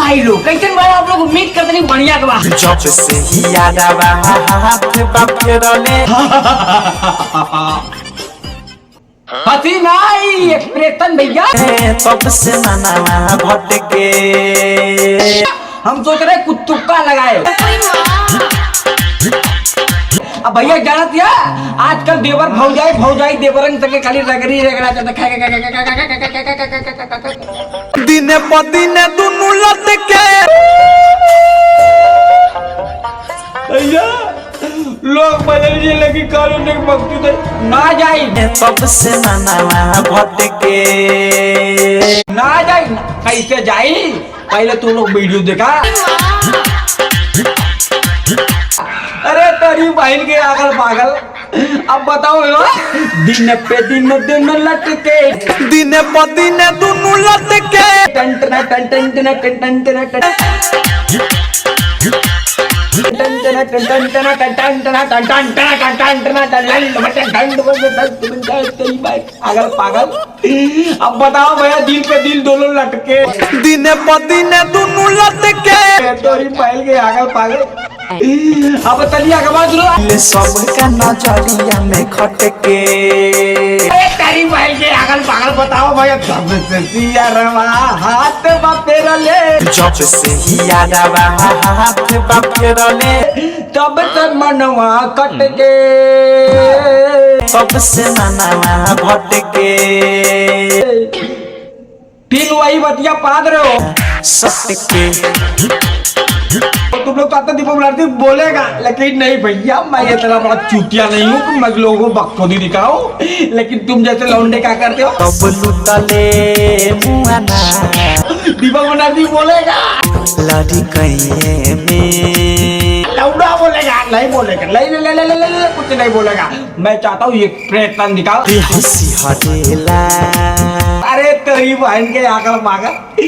भाई लोग कैसे भाई आप लोग उम्मीद करते नहीं बढ़िया के बाद जब से ही याद आवा हाथ बाफेरले हसी नाई एक्सप्रेशन भैया तब से मनावा भटके हम सोच रहे कुछ तुक्का लगाए। अब भैया जाना दिया आजकल देवर भौजाई देवरंग तक खाली रगड़ी रगड़ा जाता दिन प दिन दुनु लटके भैया लोग बदलिए लगी कानून एक मकसूद है ना जाए तब से मनावा भटके ना जाए कैसे जाई पहले तू लोग वीडियो देखा। अरे तेरी बहन के आगल पागल अब बताओ दिन पे दिन लटके दिन प दिन दुनु लटके टन टन टन टन टन टन टन टन अगर पागल अब बताओ भैया दिल पे दिल दोनों लटके दिन प दिन दुनु लटके तोरी पहल के आगल पागल अब तलिया के बाद सबका नजरिया में खटके तेरी पहल के आगल पागल बताओ भैया जब से सिया रवा हाथ बापेरले जब से ही याद आवा हाथ बाफेरले तब तक मनवा कटके तब से मनावा भटके फिर वही बतिया पाद रहे हो सटके तुम लोग कहते दीपक बुलाती बोलेगा लेकिन नहीं भैया मैं इतना बड़ा चूतिया नहीं हूँ कि मैं लोगों को बकचोदी दिखाऊं लेकिन तुम जैसे लौंडे क्या करते हो तब लुटले मुआना दीपक बुलाती बोलेगा लड़ी कहिए में लौंडा बोलेगा नहीं बोलेगा ले कुछ नहीं बोलेगा। मैं चाहता हूँ ये प्रयत्न दिखाओ हंसी हटेला अरे तेरी बहन के आकर पागल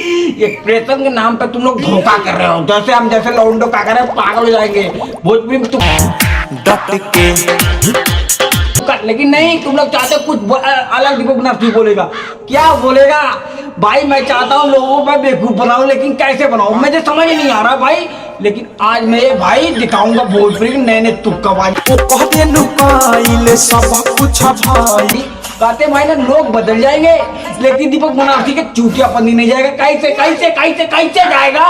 एक प्रयत्न के नाम पे तुम लोग धोखा कर रहे हो जैसे हम जैसे लौंडो का कर रहे हैं पागल हो जाएंगे भोजपुरी में तुम डटके लेकिन नहीं तुम लोग चाहते कुछ अलग दीपक बुलाती बोलेगा क्या बोलेगा भाई मैं चाहता हूँ लोगों को बेवकूफ बनाऊं लेकिन कैसे बनाऊं मुझे समझ नहीं आ रहा भाई लेकिन आज मैं भाई दिखाऊंगा भोजपुरी नए नए तुक्का भाई कहते नुकाइले सब कुछ भाई कहते भाई ना लोग बदल जाएंगे लेकिन दीपक मुनाफी के चूतियापंदी नहीं जाएगा कैसे कैसे कैसे कैसे जाएगा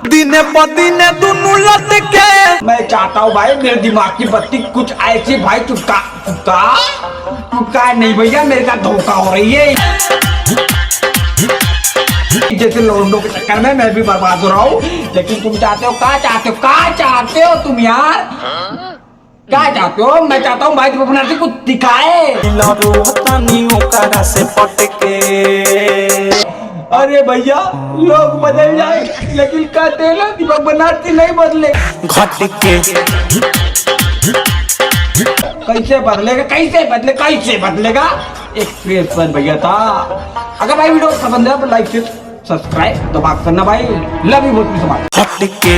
दिन प दिन दुनु लटके मैं चाहता हूँ भाई मेरे दिमाग की बत्ती कुछ ऐसी भाई चुपका नहीं भैया मेरे साथ धोखा हो रही है जैसे लौंडों के चक्कर में मैं भी बर्बाद हो रहा हूँ लेकिन तुम चाहते हो तुम यार क्या चाहते हो मैं चाहता हूँ भाई तुम कुछ दिखाए से पटके अरे भैया लोग बदल जाए लेकिन कहते हैं ना दीपक बनारसी नहीं बदले घटके कैसे बदलेगा एक्सप्रेशन भैया था। अगर भाई वीडियो पसंद है तो लाइक से सब्सक्राइब दबा करना भाई लव यू बहुत समाज हटके